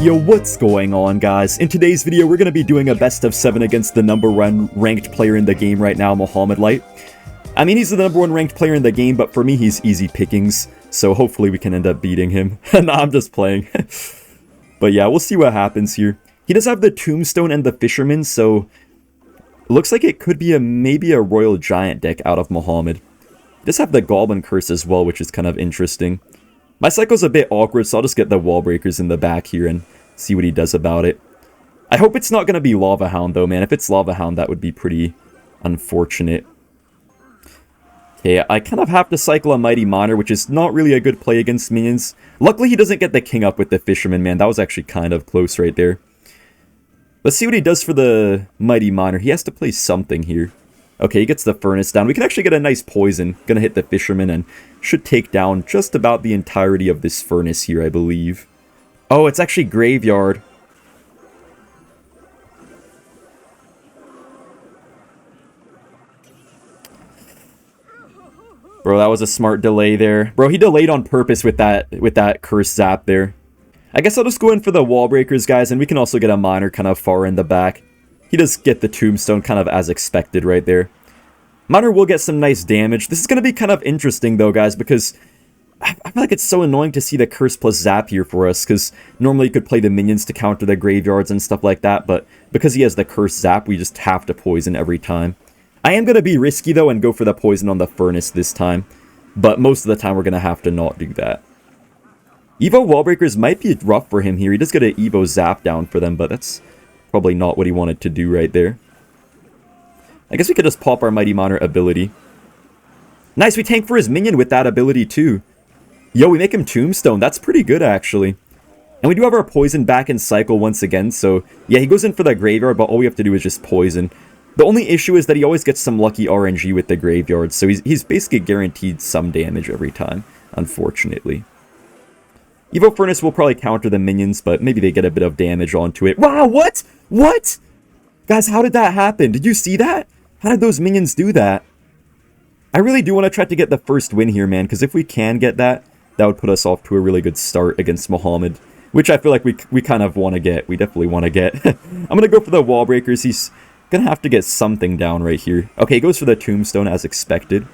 Yo, what's going on, guys? In today's video, we're going to be doing a best of 7 against the #1 ranked player in the game right now, Mohamed. I mean, he's the #1 ranked player in the game, but for me, he's easy pickings, so hopefully we can end up beating him. Nah, I'm just playing. But yeah, we'll see what happens here. He does have the Tombstone and the Fisherman, so it looks like it could be maybe a Royal Giant deck out of Mohamed. He does have the Goblin Curse as well, which is kind of interesting. My cycle's a bit awkward, so I'll just get the Wall Breakers in the back here and see what he does about it. I hope it's not going to be Lava Hound, though, man. If it's Lava Hound, that would be pretty unfortunate. Okay, I kind of have to cycle a Mighty Miner, which is not really a good play against minions. Luckily, he doesn't get the King up with the Fisherman, man. That was actually kind of close right there. Let's see what he does for the Mighty Miner. He has to play something here. Okay, he gets the Furnace down. We can actually get a nice poison. Gonna hit the Fisherman and should take down just about the entirety of this Furnace here, I believe. Oh, it's actually Graveyard. Bro, that was a smart delay there. Bro, he delayed on purpose with that Curse Zap there. I guess I'll just go in for the Wall Breakers, guys, and we can also get a Miner kind of far in the back. He does get the Tombstone kind of as expected right there. Miner will get some nice damage. This is going to be kind of interesting, though, guys, because I feel like it's so annoying to see the Curse plus Zap here for us, because normally you could play the minions to counter the graveyards and stuff like that, but because he has the Curse Zap, we just have to poison every time. I am going to be risky, though, and go for the poison on the Furnace this time, but most of the time we're going to have to not do that. Evo Wall Breakers might be rough for him here. He does get an Evo Zap down for them, but that's probably not what he wanted to do right there. I guess we could just pop our Mighty Miner ability. Nice, we tank for his minion with that ability too. Yo, we make him Tombstone. That's pretty good, actually. And we do have our poison back in cycle once again, so yeah, he goes in for the graveyard, but all we have to do is just poison. The only issue is that he always gets some lucky RNG with the graveyard, so he's basically guaranteed some damage every time, unfortunately. Evo Furnace will probably counter the minions, but maybe they get a bit of damage onto it. Wow, what? What? Guys, how did that happen? Did you see that? How did those minions do that? I really do want to try to get the first win here, man, because if we can get that, that would put us off to a really good start against Mohamed, which I feel like we kind of want to get. We definitely want to get. I'm going to go for the Wall Breakers. He's going to have to get something down right here. Okay, he goes for the Tombstone as expected.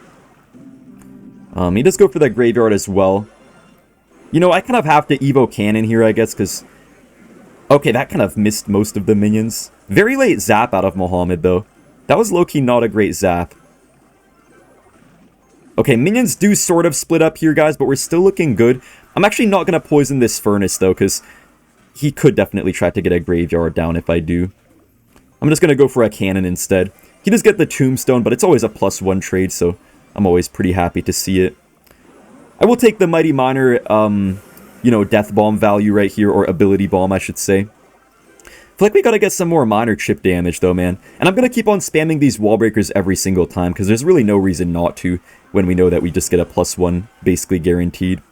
He does go for the Graveyard as well. You know, I kind of have to Evo Cannon here, I guess, because... Okay, that kind of missed most of the minions. Very late Zap out of Mohamed, though. That was low-key not a great Zap. Okay, minions do sort of split up here, guys, but we're still looking good. I'm actually not going to poison this Furnace, though, because he could definitely try to get a Graveyard down if I do. I'm just going to go for a Cannon instead. He does get the Tombstone, but it's always a +1 trade, so I'm always pretty happy to see it. I will take the Mighty Miner, you know, Death Bomb value right here, or Ability Bomb, I should say. I feel like we gotta get some more Miner chip damage, though, man. And I'm gonna keep on spamming these Wall Breakers every single time, because there's really no reason not to, when we know that we just get a +1, basically guaranteed.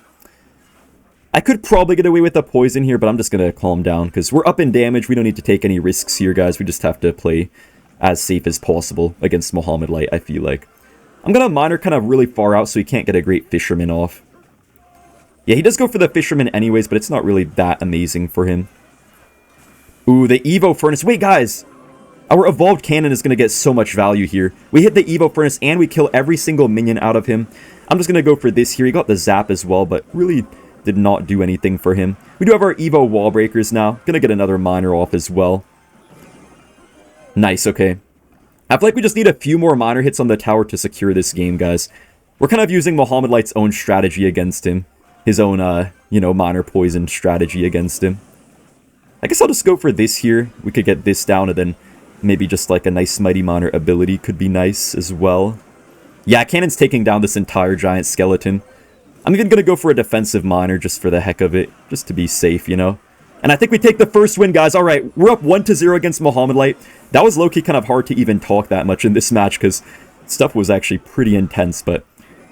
I could probably get away with a poison here, but I'm just gonna calm down, because we're up in damage. We don't need to take any risks here, guys. We just have to play as safe as possible against Mohamed Light, I feel like. I'm going to Miner kind of really far out so he can't get a great Fisherman off. Yeah, he does go for the Fisherman anyways, but it's not really that amazing for him. Ooh, the Evo Furnace. Wait, guys! Our Evolved Cannon is going to get so much value here. We hit the Evo Furnace and we kill every single minion out of him. I'm just going to go for this here. He got the Zap as well, but really did not do anything for him. We do have our Evo Wall Breakers now. Going to get another Miner off as well. Nice, okay. I feel like we just need a few more Miner hits on the tower to secure this game, guys. We're kind of using Mohamed Light's own strategy against him. His own, you know, Miner poison strategy against him. I guess I'll just go for this here. We could get this down and then maybe just like a nice Mighty Miner ability could be nice as well. Yeah, Cannon's taking down this entire giant skeleton. I'm even going to go for a defensive Miner just for the heck of it. Just to be safe, you know. And I think we take the first win, guys. Alright, we're up 1-0 against Mohamed Light. That was low-key kind of hard to even talk that much in this match, because stuff was actually pretty intense, but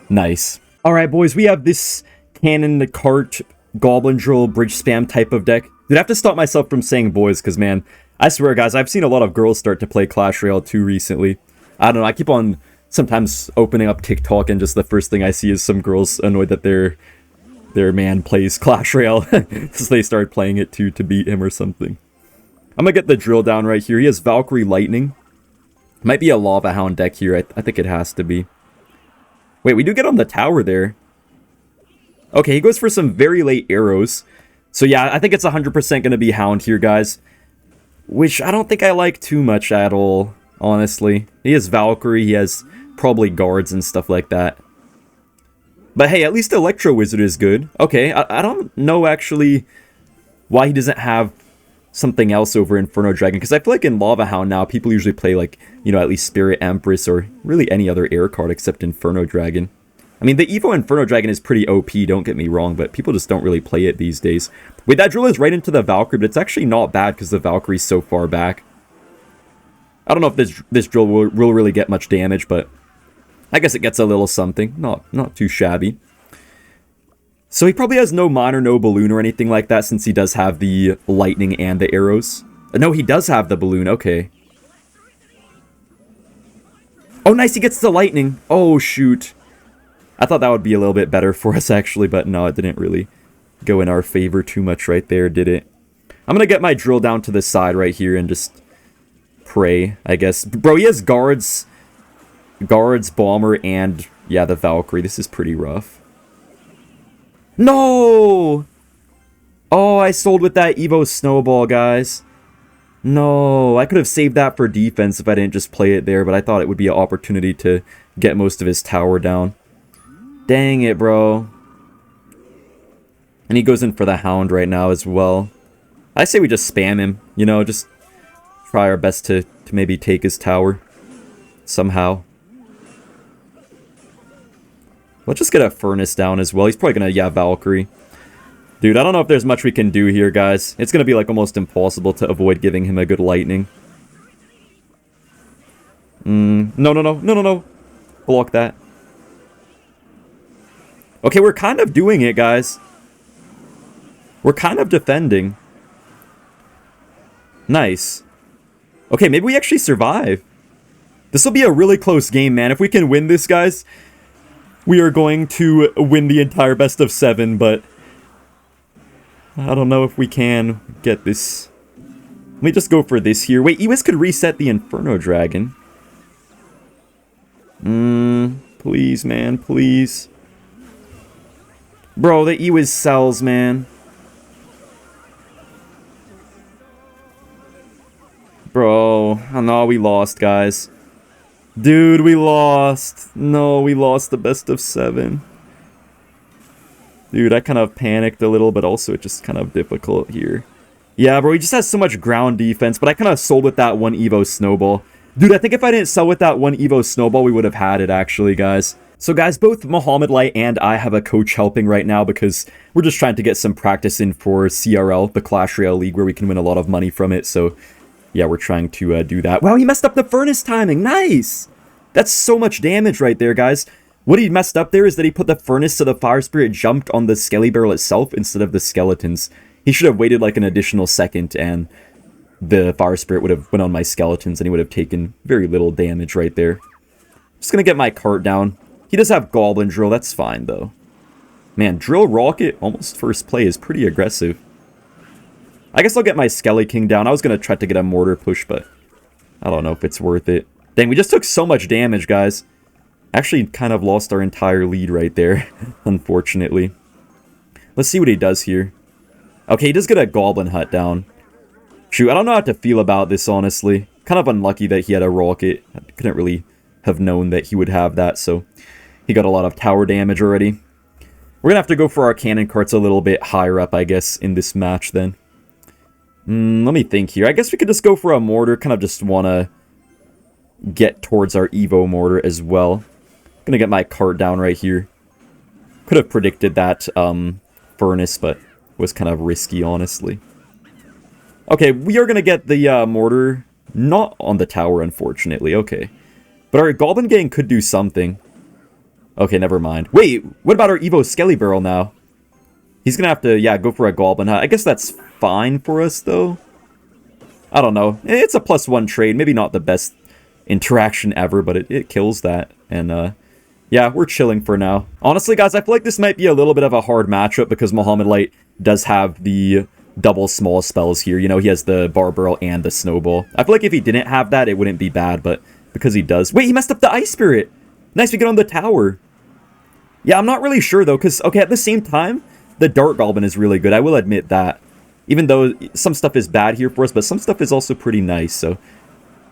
nice. Alright, boys, we have this Cannon, Cart, Goblin Drill, Bridge Spam type of deck. Dude, I have to stop myself from saying boys, because, man, I swear, guys, I've seen a lot of girls start to play Clash Royale 2 recently. I don't know, I keep on sometimes opening up TikTok, and just the first thing I see is some girls annoyed that their their man plays Clash Royale. So they start playing it too to beat him or something. I'm gonna get the drill down right here. He has Valkyrie Lightning. Might be a Lava Hound deck here. I think it has to be. Wait, we do get on the tower there. Okay, he goes for some very late arrows. So yeah, I think it's 100% gonna be Hound here, guys. Which I don't think I like too much at all, honestly. He has Valkyrie, he has probably guards and stuff like that. But hey, at least Electro Wizard is good. Okay, I don't know actually why he doesn't have something else over Inferno Dragon, because I feel like in Lava Hound now, people usually play like, you know, at least Spirit Empress or really any other air card except Inferno Dragon. I mean, the Evo Inferno Dragon is pretty OP, don't get me wrong, but people just don't really play it these days. Wait, that drill is right into the Valkyrie, but it's actually not bad because the Valkyrie's so far back. I don't know if this drill will really get much damage, but I guess it gets a little something. Not too shabby. So he probably has no Mine or no Balloon or anything like that, since he does have the Lightning and the arrows. No, he does have the Balloon, okay. Oh, nice, he gets the Lightning. Oh, shoot. I thought that would be a little bit better for us, actually, but no, it didn't really go in our favor too much right there, did it? I'm gonna get my drill down to the side right here and just pray, I guess. Bro, he has guards, Bomber, and, yeah, the Valkyrie. This is pretty rough. No! Oh, I sold with that Evo Snowball, guys. No, I could have saved that for defense if I didn't just play it there, but I thought it would be an opportunity to get most of his tower down. Dang it, bro. And he goes in for the Hound right now as well. I say we just spam him, you know, just try our best to maybe take his tower somehow. Let's just get a Furnace down as well. He's probably gonna, yeah, Valkyrie. Dude, I don't know if there's much we can do here, guys. It's gonna be, like, almost impossible to avoid giving him a good Lightning. No. Block that. Okay, we're kind of doing it, guys. We're kind of defending. Nice. Okay, maybe we actually survive. This will be a really close game, man. If we can win this, guys, we are going to win the entire best of 7, but I don't know if we can get this. Let me just go for this here. Wait, Ewis could reset the Inferno Dragon. Please, man, please. Bro, the Ewis sells, man. Bro, oh no, we lost, guys. Dude, we lost. No, we lost the best of 7. Dude, I kind of panicked a little, but also it's just kind of difficult here. Yeah, bro, he just has so much ground defense, but I kind of sold with that one Evo Snowball. Dude, I think if I didn't sell with that one Evo Snowball, we would have had it, actually, guys. So, guys, both Mohamed Light and I have a coach helping right now because we're just trying to get some practice in for CRL, the Clash Royale League, where we can win a lot of money from it, so yeah, we're trying to do that. Wow, he messed up the Furnace timing. Nice! That's so much damage right there, guys. What he messed up there is that he put the Furnace so the Fire Spirit jumped on the Skelly Barrel itself instead of the Skeletons. He should have waited like an additional second and the Fire Spirit would have went on my Skeletons and he would have taken very little damage right there. Just gonna get my cart down. He does have Goblin Drill, that's fine though. Man, Drill Rocket, almost first play, is pretty aggressive. I guess I'll get my Skelly King down. I was going to try to get a Mortar push, but I don't know if it's worth it. Dang, we just took so much damage, guys. Actually, kind of lost our entire lead right there, unfortunately. Let's see what he does here. Okay, he does get a Goblin Hut down. Shoot, I don't know how to feel about this, honestly. Kind of unlucky that he had a Rocket. I couldn't really have known that he would have that, so he got a lot of tower damage already. We're going to have to go for our cannon carts a little bit higher up, I guess, in this match then. Let me think here. I guess we could just go for a Mortar. Kind of just want to get towards our Evo Mortar as well. Gonna get my cart down right here. Could have predicted that Furnace, but was kind of risky, honestly. Okay, we are gonna get the Mortar. Not on the tower, unfortunately. Okay. But our Goblin Gang could do something. Okay, never mind. Wait, what about our Evo Skelly Barrel now? He's gonna have to, yeah, go for a Goblin Hut. I guess that's fine for us, though. I don't know. It's a +1 trade. Maybe not the best interaction ever, but it kills that. And, Yeah, we're chilling for now. Honestly, guys, I feel like this might be a little bit of a hard matchup because Mohamed Light does have the double small spells here. You know, he has the Barbell and the Snowball. I feel like if he didn't have that, it wouldn't be bad, but because he does... Wait, he messed up the Ice Spirit! Nice, we get on the tower. Yeah, I'm not really sure, though, because, okay, at the same time, the Dart Goblin is really good. I will admit that. Even though some stuff is bad here for us, but some stuff is also pretty nice, so...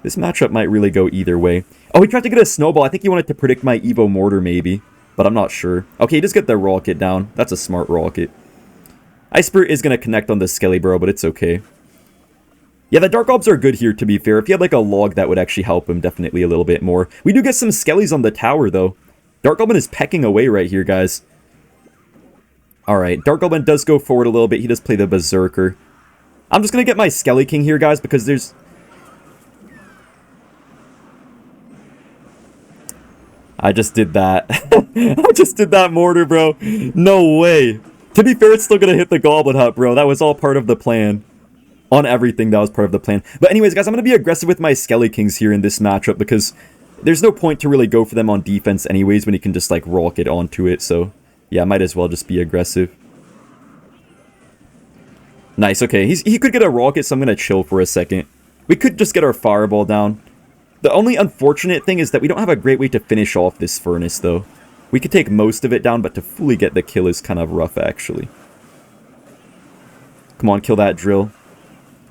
This matchup might really go either way. Oh, he tried to get a Snowball. I think he wanted to predict my Evo Mortar, maybe. But I'm not sure. Okay, just get the Rocket down. That's a smart Rocket. Ice Spirit is going to connect on the Skelly Bro, but it's okay. Yeah, the Dark Orbs are good here, to be fair. If he had, like, a log, that would actually help him definitely a little bit more. We do get some Skellies on the tower, though. Dark Goblin is pecking away right here, guys. Alright, Dark Goblin does go forward a little bit. He does play the Berserker. I'm just going to get my Skelly King here, guys, because there's... I just did that. I just did that mortar, bro. No way. To be fair, it's still going to hit the Goblin Hut, bro. That was all part of the plan. On everything, that was part of the plan. But anyways, guys, I'm going to be aggressive with my Skelly Kings here in this matchup because there's no point to really go for them on defense anyways when you can just, like, rocket onto it. So, yeah, might as well just be aggressive. Nice, okay. He could get a rocket, so I'm going to chill for a second. We could just get our Fireball down. The only unfortunate thing is that we don't have a great way to finish off this Furnace, though. We could take most of it down, but to fully get the kill is kind of rough, actually. Come on, kill that Drill.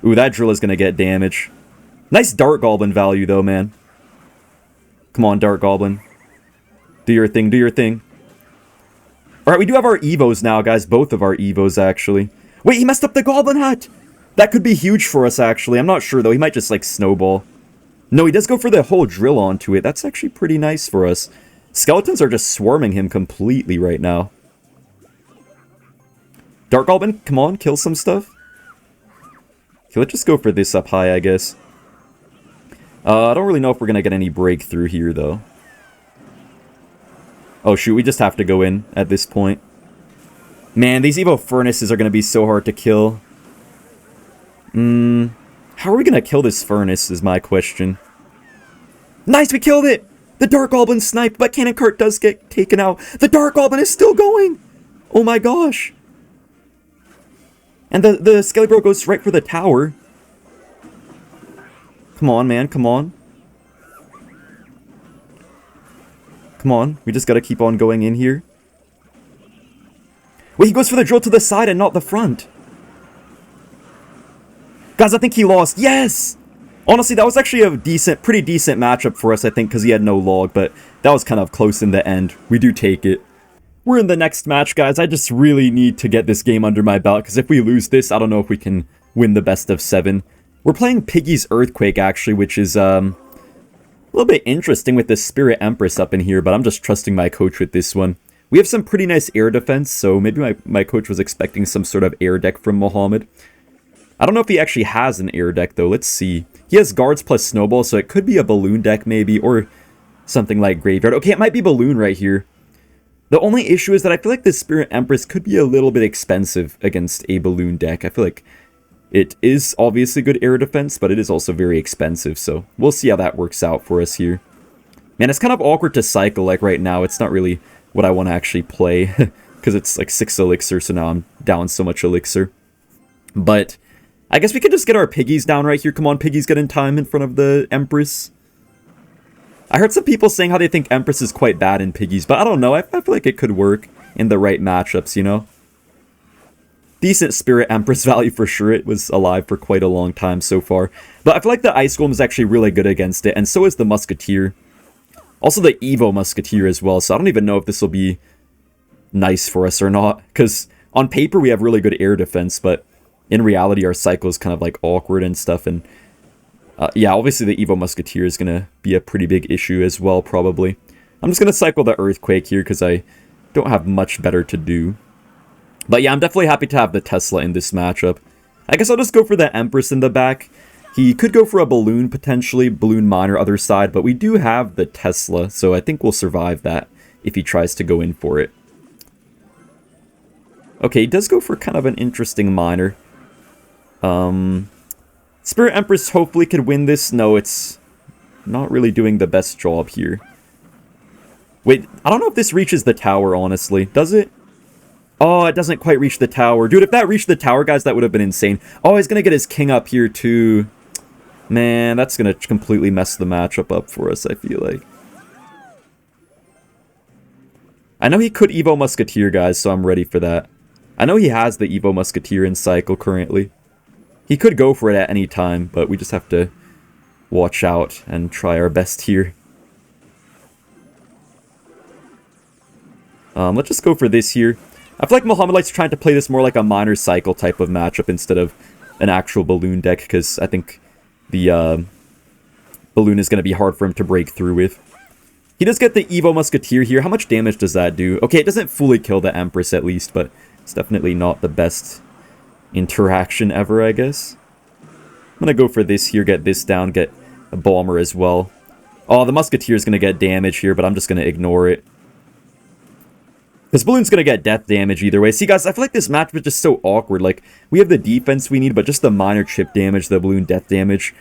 Ooh, that Drill is going to get damage. Nice Dart Goblin value, though, man. Come on, Dart Goblin. Do your thing, do your thing. Alright, we do have our Evos now, guys. Both of our Evos, actually. Wait, he messed up the Goblin Hut! That could be huge for us, actually. I'm not sure, though. He might just, like, Snowball. No, he does go for the whole Drill onto it. That's actually pretty nice for us. Skeletons are just swarming him completely right now. Dark Goblin, come on, kill some stuff. Okay, let's just go for this up high, I guess. I don't really know if we're going to get any breakthrough here, though. Oh, shoot, we just have to go in at this point. Man, these Evo Furnaces are going to be so hard to kill. How are we going to kill this Furnace is my question. Nice, we killed it! The Dark Goblin sniped, but Cannon Cart does get taken out. The Dark Goblin is still going! Oh my gosh! And the Skelly Bro goes right for the tower. Come on, man, come on. Come on, we just gotta keep on going in here. Wait, he goes for the Drill to the side and not the front. Guys, I think he lost. Yes! Honestly, that was actually a pretty decent matchup for us, I think, because he had no log, but that was kind of close in the end. We do take it. We're in the next match, guys. I just really need to get this game under my belt, because if we lose this, I don't know if we can win the best of 7. We're playing Piggy's Earthquake, actually, which is a little bit interesting with the Spirit Empress up in here, but I'm just trusting my coach with this one. We have some pretty nice air defense, so maybe my coach was expecting some sort of air deck from Mohamed. I don't know if he actually has an air deck, though. Let's see. He has guards plus Snowball, so it could be a balloon deck, maybe, or something like Graveyard. Okay, it might be balloon right here. The only issue is that I feel like the Spirit Empress could be a little bit expensive against a balloon deck. I feel like it is obviously good air defense, but it is also very expensive, so we'll see how that works out for us here. Man, it's kind of awkward to cycle, like right now. It's not really what I want to actually play, because it's like 6 elixir, so now I'm down so much elixir. But I guess we could just get our Piggies down right here. Come on, Piggies, get in time in front of the Empress. I heard some people saying how they think Empress is quite bad in Piggies, but I don't know. I feel like it could work in the right matchups, you know? Decent Spirit Empress value for sure. It was alive for quite a long time so far. But I feel like the Ice Golem is actually really good against it, and so is the Musketeer. Also the Evo Musketeer as well, so I don't even know if this will be nice for us or not. Because on paper we have really good air defense, but in reality our cycle is kind of like awkward and stuff. And yeah, obviously the Evo Musketeer is going to be a pretty big issue as well, probably. I'm just going to cycle the Earthquake here because I don't have much better to do. But yeah, I'm definitely happy to have the Tesla in this matchup. I guess I'll just go for the Empress in the back. He could go for a Balloon, potentially. Balloon Miner, other side. But we do have the Tesla, so I think we'll survive that if he tries to go in for it. Okay, he does go for kind of an interesting Miner. Spirit Empress hopefully could win this. No, it's not really doing the best job here. Wait, I don't know if this reaches the tower, honestly. Does it? Oh, it doesn't quite reach the tower. Dude, if that reached the tower, guys, that would have been insane. Oh, he's going to get his king up here, too. Man, that's going to completely mess the matchup up for us, I feel like. I know he could Evo Musketeer, guys, so I'm ready for that. I know he has the Evo Musketeer in cycle currently. He could go for it at any time, but we just have to watch out and try our best here. Let's just go for this here. I feel like Mohamed's trying to play this more like a minor cycle type of matchup instead of an actual balloon deck, because I think the balloon is going to be hard for him to break through with. He does get the Evo Musketeer here. How much damage does that do? Okay, it doesn't fully kill the Empress at least, but it's definitely not the best interaction ever, I guess. I'm going to go for this here, get this down, get a Bomber as well. Oh, the Musketeer is going to get damage here, but I'm just going to ignore it. This balloon's going to get death damage either way. See, guys, I feel like this match is just so awkward. Like, we have the defense we need, but just the minor chip damage, the balloon death damage,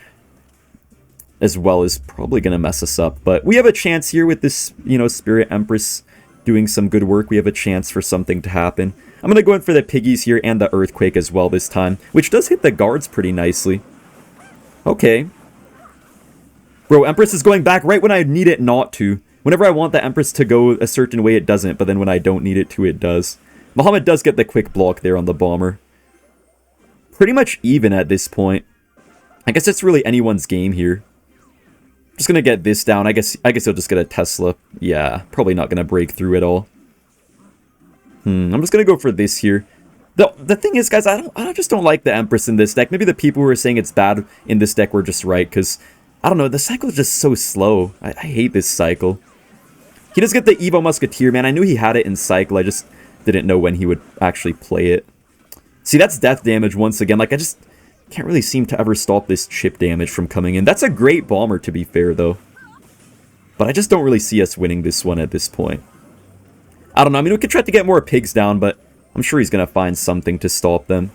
as well, is probably going to mess us up. But we have a chance here with this, you know, Spirit Empress doing some good work. We have a chance for something to happen. I'm going to go in for the Piggies here and the Earthquake as well this time, which does hit the guards pretty nicely. Okay. Bro, Empress is going back right when I need it not to. Whenever I want the Empress to go a certain way, it doesn't, but then when I don't need it to, it does. Mohamed does get the quick block there on the Bomber. Pretty much even at this point. I guess it's really anyone's game here. Just gonna get this down. I guess he'll just get a Tesla. Yeah, probably not gonna break through at all. I'm just gonna go for this here. The thing is, guys, I just don't like the Empress in this deck. Maybe the people who are saying it's bad in this deck were just right, because I don't know, the cycle is just so slow. I hate this cycle. He does get the Evo Musketeer, man. I knew he had it in cycle. I just didn't know when he would actually play it. See, that's death damage once again. Like, I just can't really seem to ever stop this chip damage from coming in. That's a great Bomber, to be fair, though. But I just don't really see us winning this one at this point. I don't know. I mean, we could try to get more pigs down, but I'm sure he's going to find something to stop them.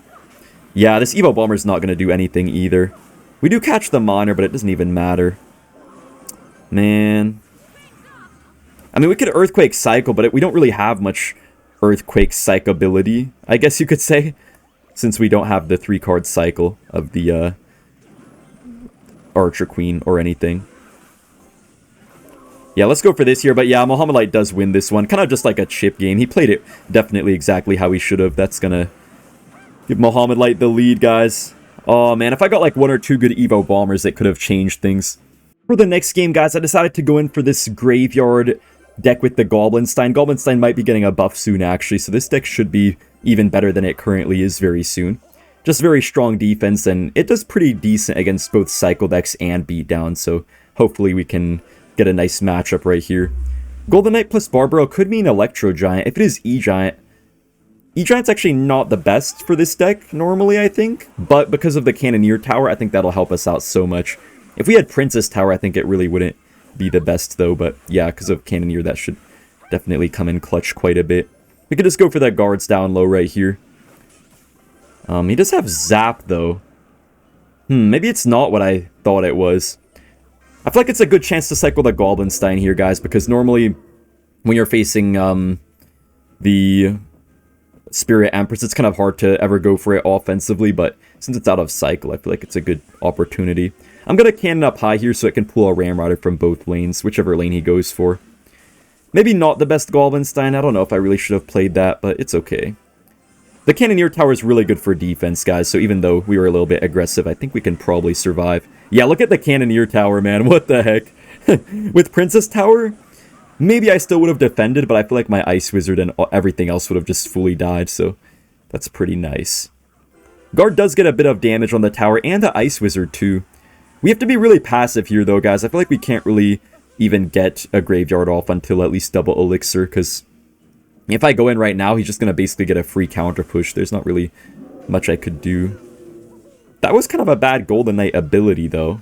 Yeah, this Evo Bomber's not going to do anything either. We do catch the Miner, but it doesn't even matter. Man. I mean, we could Earthquake Cycle, but we don't really have much Earthquake Cyclability, I guess you could say, since we don't have the 3-card cycle of the Archer Queen or anything. Yeah, let's go for this here, but yeah, Mohamed does win this one. Kind of just like a chip game. He played it definitely exactly how he should have. That's gonna give Mohamed the lead, guys. Oh man, if I got like 1 or 2 good Evo Bombers, it could have changed things. For the next game, guys, I decided to go in for this Graveyard deck with the Goblin Stein. Goblin Stein might be getting a buff soon, actually, so this deck should be even better than it currently is very soon. Just very strong defense, and it does pretty decent against both Cycle decks and Beatdown, so hopefully we can get a nice matchup right here. Golden Knight plus Barbaro could mean Electro Giant. If it is E-Giant, E-Giant's actually not the best for this deck normally, I think, but because of the Cannoneer Tower, I think that'll help us out so much. If we had Princess Tower, I think it really wouldn't be the best though, but yeah, because of Cannoneer, that should definitely come in clutch quite a bit. We could just go for that guards down low right here. He does have Zap though. Maybe it's not what I thought it was. I feel like it's a good chance to cycle the Goblin Stein here, guys, because normally when you're facing the Spirit Empress, it's kind of hard to ever go for it offensively, but since it's out of cycle, I feel like it's a good opportunity. I'm going to cannon up high here so it can pull a Ram Rider from both lanes, whichever lane he goes for. Maybe not the best Goblin Stein. I don't know if I really should have played that, but it's okay. The Cannoneer Tower is really good for defense, guys, so even though we were a little bit aggressive, I think we can probably survive. Yeah, look at the Cannoneer Tower, man. What the heck? With Princess Tower, maybe I still would have defended, but I feel like my Ice Wizard and everything else would have just fully died, so that's pretty nice. Guard does get a bit of damage on the tower, and the Ice Wizard, too. We have to be really passive here, though, guys. I feel like we can't really even get a Graveyard off until at least double Elixir, because if I go in right now, he's just going to basically get a free counter push. There's not really much I could do. That was kind of a bad Golden Knight ability, though.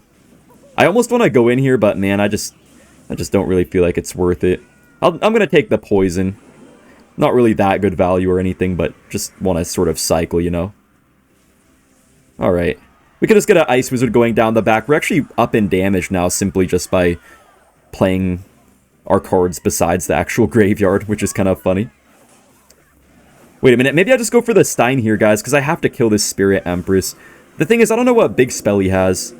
I almost want to go in here, but man, I just don't really feel like it's worth it. I'm going to take the poison. Not really that good value or anything, but just want to sort of cycle, you know? Alright. We could just get an Ice Wizard going down the back. We're actually up in damage now simply just by playing our cards besides the actual graveyard, which is kind of funny. Wait a minute, maybe I just go for the Stein here, guys, because I have to kill this Spirit Empress. The thing is, I don't know what big spell he has.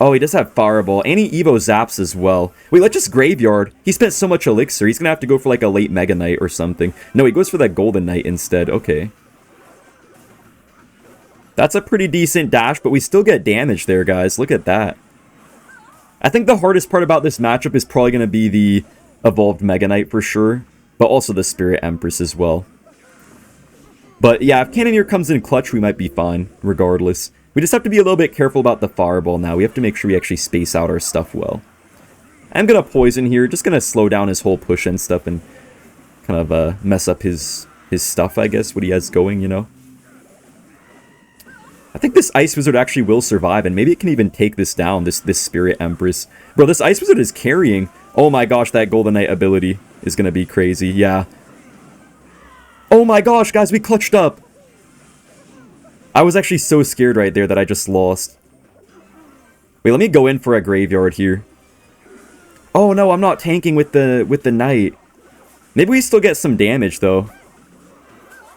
Oh, he does have Fireball, and he Evo Zaps as well. Wait, let's just Graveyard. He spent so much Elixir, he's gonna have to go for like a late Mega Knight or something. No, he goes for that Golden Knight instead, okay. That's a pretty decent dash, but we still get damage there, guys. Look at that. I think the hardest part about this matchup is probably gonna be the Evolved Mega Knight for sure, but also the Spirit Empress as well. But yeah, if Cannoneer comes in clutch, we might be fine, regardless. We just have to be a little bit careful about the Fireball now. We have to make sure we actually space out our stuff well. I'm going to Poison here, just going to slow down his whole push and stuff and kind of mess up his stuff, I guess, what he has going, you know. I think this Ice Wizard actually will survive, and maybe it can even take this down, this Spirit Empress. Bro, this Ice Wizard is carrying. Oh my gosh, that Golden Knight ability is going to be crazy, yeah. Oh my gosh, guys, we clutched up. I was actually so scared right there that I just lost. Wait, let me go in for a Graveyard here. Oh no, I'm not tanking with the Knight. Maybe we still get some damage though.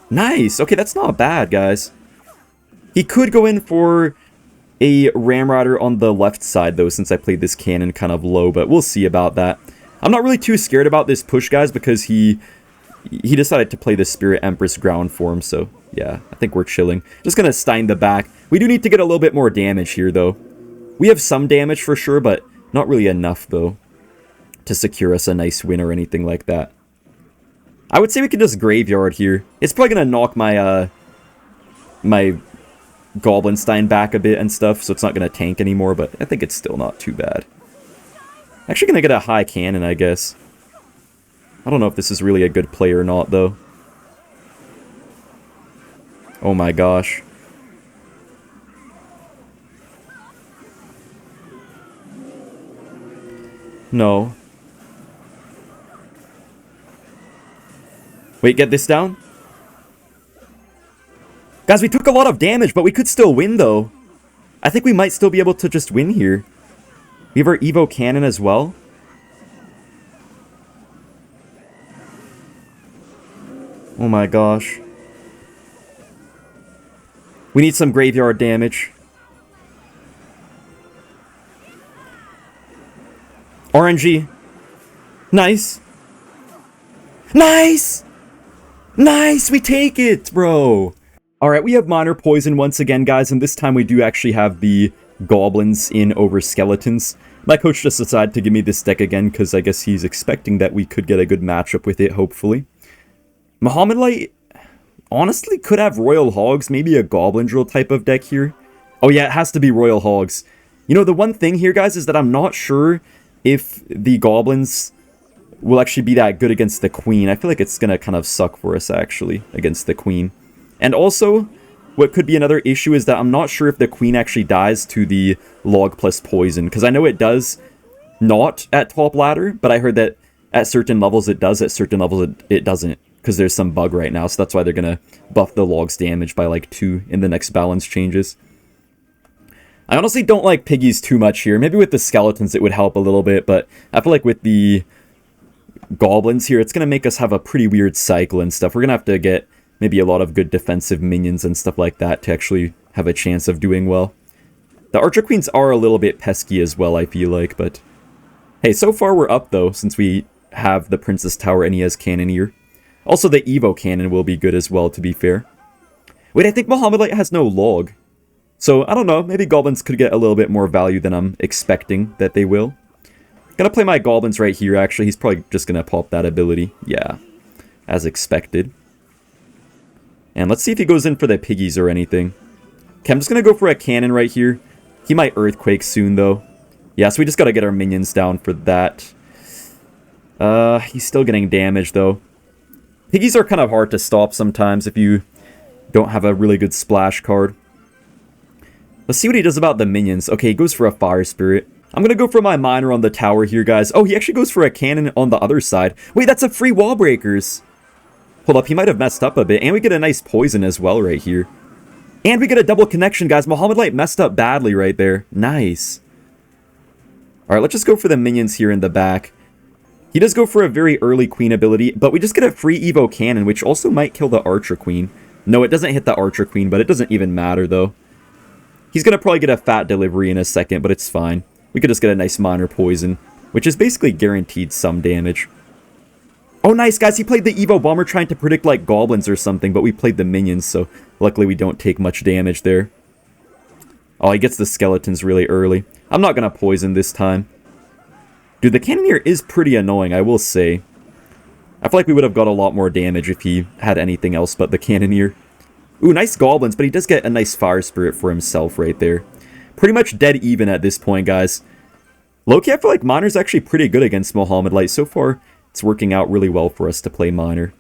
Nice. Okay, that's not bad, guys. He could go in for a Ramrider on the left side though, since I played this cannon kind of low, but we'll see about that. I'm not really too scared about this push, guys, because he decided to play the Spirit Empress ground form, so yeah, I think we're chilling. Just gonna Stein the back. We do need to get a little bit more damage here, though. We have some damage for sure, but not really enough, though, to secure us a nice win or anything like that. I would say we can just Graveyard here. It's probably gonna knock my, my Goblin Stein back a bit and stuff, so it's not gonna tank anymore, but I think it's still not too bad. Actually gonna get a high cannon, I guess. I don't know if this is really a good play or not, though. Oh my gosh. No. Wait, get this down? Guys, we took a lot of damage, but we could still win, though. I think we might still be able to just win here. We have our Evo Cannon as well. Oh my gosh. We need some Graveyard damage. RNG. Nice. Nice! Nice! We take it, bro! Alright, we have Minor Poison once again, guys, and this time we do actually have the Goblins in over Skeletons. My coach just decided to give me this deck again, because I guess he's expecting that we could get a good matchup with it, hopefully. Mohamed honestly could have Royal Hogs, maybe a Goblin Drill type of deck here. Oh yeah, it has to be Royal Hogs. You know, the one thing here, guys, is that I'm not sure if the Goblins will actually be that good against the Queen. I feel like it's going to kind of suck for us, actually, against the Queen. And also, what could be another issue is that I'm not sure if the Queen actually dies to the Log plus Poison, because I know it does not at top ladder, but I heard that at certain levels it does, at certain levels it doesn't. Because there's some bug right now, so that's why they're going to buff the Log's damage by like 2 in the next balance changes. I honestly don't like Piggies too much here. Maybe with the Skeletons it would help a little bit, but I feel like with the Goblins here, it's going to make us have a pretty weird cycle and stuff. We're going to have to get maybe a lot of good defensive minions and stuff like that to actually have a chance of doing well. The Archer Queens are a little bit pesky as well, I feel like, but hey, so far we're up though, since we have the Princess Tower and he has Cannoneer. Also, the Evo Cannon will be good as well, to be fair. Wait, I think Mohamed has no Log. So, I don't know, maybe Goblins could get a little bit more value than I'm expecting that they will. Gonna play my Goblins right here, actually. He's probably just gonna pop that ability. Yeah, as expected. And let's see if he goes in for the Piggies or anything. Okay, I'm just gonna go for a Cannon right here. He might Earthquake soon, though. Yeah, so we just gotta get our minions down for that. He's still getting damage, though. Piggies are kind of hard to stop sometimes if you don't have a really good splash card. Let's see what he does about the minions. Okay, he goes for a Fire Spirit. I'm going to go for my Miner on the tower here, guys. Oh, he actually goes for a Cannon on the other side. Wait, that's a free Wall Breakers. Hold up, he might have messed up a bit. And we get a nice Poison as well right here. And we get a double connection, guys. Mohamed messed up badly right there. Nice. Alright, let's just go for the minions here in the back. He does go for a very early queen ability, but we just get a free Evo cannon, which also might kill the archer queen. No, it doesn't hit the archer queen, but it doesn't even matter, though. He's going to probably get a fat delivery in a second, but it's fine. We could just get a nice minor poison, which is basically guaranteed some damage. Oh, nice, guys. He played the Evo Bomber trying to predict, like, goblins or something, but we played the minions, so luckily we don't take much damage there. Oh, he gets the skeletons really early. I'm not going to poison this time. Dude, the Cannoneer is pretty annoying, I will say. I feel like we would have got a lot more damage if he had anything else but the Cannoneer. Ooh, nice goblins, but he does get a nice fire spirit for himself right there. Pretty much dead even at this point, guys. Low-key, I feel like Miner's actually pretty good against Mohamed Light. So far, it's working out really well for us to play Miner.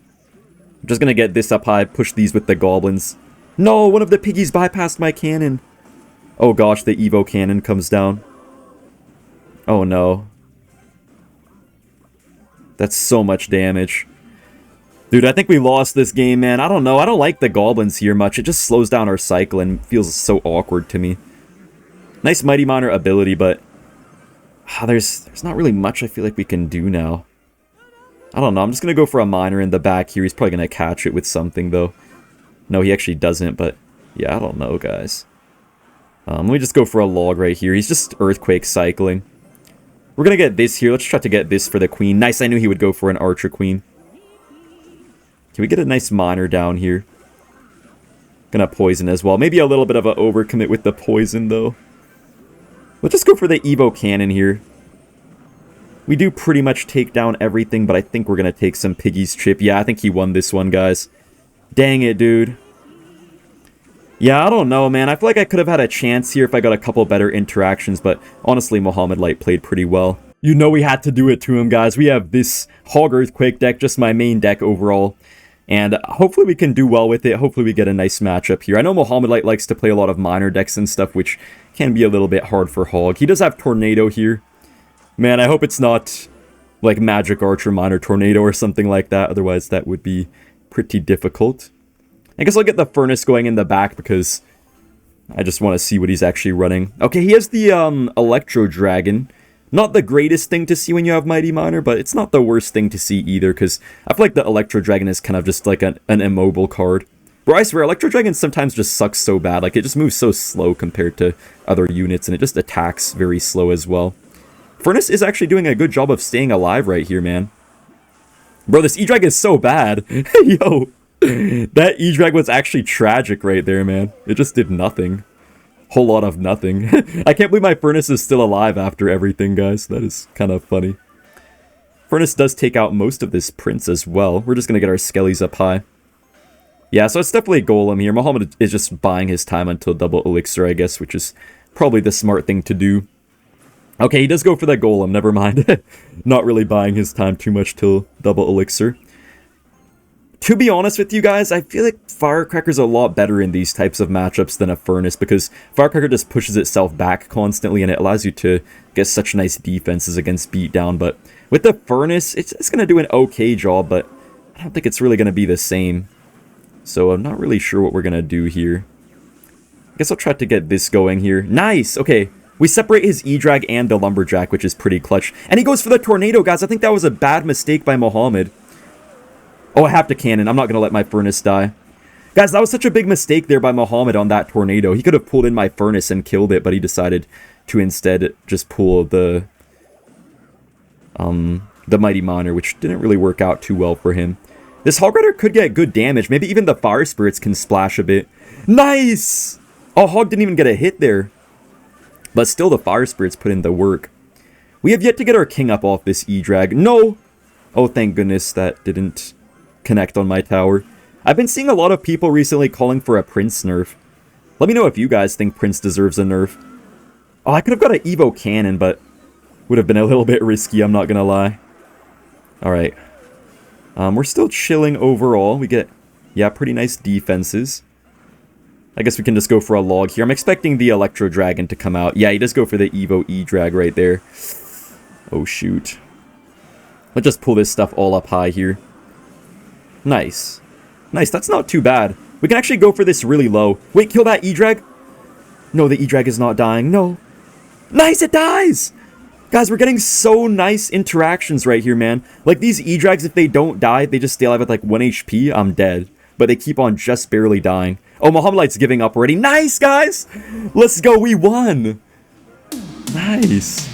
I'm just going to get this up high, push these with the goblins. No, one of the piggies bypassed my cannon. Oh gosh, the Evo cannon comes down. Oh no. That's so much damage. Dude, I think we lost this game, man. I don't know. I don't like the goblins here much. It just slows down our cycle and feels so awkward to me. Nice Mighty Miner ability, but there's not really much I feel like we can do now. I don't know. I'm just going to go for a Miner in the back here. He's probably going to catch it with something, though. No, he actually doesn't, but yeah, I don't know, guys. Let me just go for a log right here. He's just Earthquake cycling. We're going to get this here. Let's try to get this for the queen. Nice, I knew he would go for an archer queen. Can we get a nice Miner down here? Gonna poison as well. Maybe a little bit of an overcommit with the poison, though. Let's just go for the Evo cannon here. We do pretty much take down everything, but I think we're going to take some Piggy's chip. Yeah, I think he won this one, guys. Dang it, dude. Yeah, I don't know, man. I feel like I could have had a chance here if I got a couple better interactions, but honestly, Mohamed Light played pretty well. You know we had to do it to him, guys. We have this Hog Earthquake deck, just my main deck overall. And hopefully we can do well with it. Hopefully we get a nice matchup here. I know Mohamed Light likes to play a lot of Miner decks and stuff, which can be a little bit hard for Hog. He does have Tornado here. Man, I hope it's not like Magic Archer Miner Tornado or something like that. Otherwise, that would be pretty difficult. I guess I'll get the Furnace going in the back because I just want to see what he's actually running. Okay, he has the Electro Dragon. Not the greatest thing to see when you have Mighty Miner, but it's not the worst thing to see either, because I feel like the Electro Dragon is kind of just like an immobile card. Bro, I swear, Electro Dragon sometimes just sucks so bad. Like, it just moves so slow compared to other units, and it just attacks very slow as well. Furnace is actually doing a good job of staying alive right here, man. Bro, this E-Drag is so bad. Yo. That E-Drag was actually tragic right there, man. It just did nothing. Whole lot of nothing. I can't believe my Furnace is still alive after everything, guys. That is kind of funny. Furnace does take out most of this Prince as well. We're just going to get our Skellies up high. Yeah, so it's definitely a Golem here. Mohamed is just buying his time until double Elixir, I guess, which is probably the smart thing to do. Okay, he does go for that Golem, never mind. Not really buying his time too much till double Elixir. To be honest with you guys, I feel like Firecracker's a lot better in these types of matchups than a Furnace, because Firecracker just pushes itself back constantly and it allows you to get such nice defenses against beatdown. But with the Furnace, it's going to do an okay job, but I don't think it's really going to be the same. So I'm not really sure what we're going to do here. I guess I'll try to get this going here. Nice! Okay, we separate his E-Drag and the Lumberjack, which is pretty clutch. And he goes for the Tornado, guys. I think that was a bad mistake by Mohamed. Oh, I have to cannon. I'm not going to let my Furnace die. Guys, that was such a big mistake there by Mohamed on that Tornado. He could have pulled in my Furnace and killed it, but he decided to instead just pull the Mighty Miner, which didn't really work out too well for him. This Hog Rider could get good damage. Maybe even the Fire Spirits can splash a bit. Nice! Oh, Hog didn't even get a hit there. But still, the Fire Spirits put in the work. We have yet to get our King up off this E-Drag. No! Oh, thank goodness that didn't connect on my tower. I've been seeing a lot of people recently calling for a Prince nerf. Let me know if you guys think Prince deserves a nerf. Oh, I could have got an Evo Cannon, but would have been a little bit risky, I'm not gonna lie. Alright. We're still chilling overall. We get, yeah, pretty nice defenses. I guess we can just go for a log here. I'm expecting the Electro Dragon to come out. Yeah, he does go for the Evo E-Drag right there. Oh, shoot. Let's just pull this stuff all up high here. Nice. Nice, that's not too bad. We can actually go for this really low. Wait, kill that E-Drag? No, the E-Drag is not dying. No. Nice, it dies! Guys, we're getting so nice interactions right here, man. Like, these E-Drags, if they don't die, they just stay alive at, like, 1 HP, I'm dead. But they keep on just barely dying. Oh, Mohamed's giving up already. Nice, guys! Let's go, we won! Nice.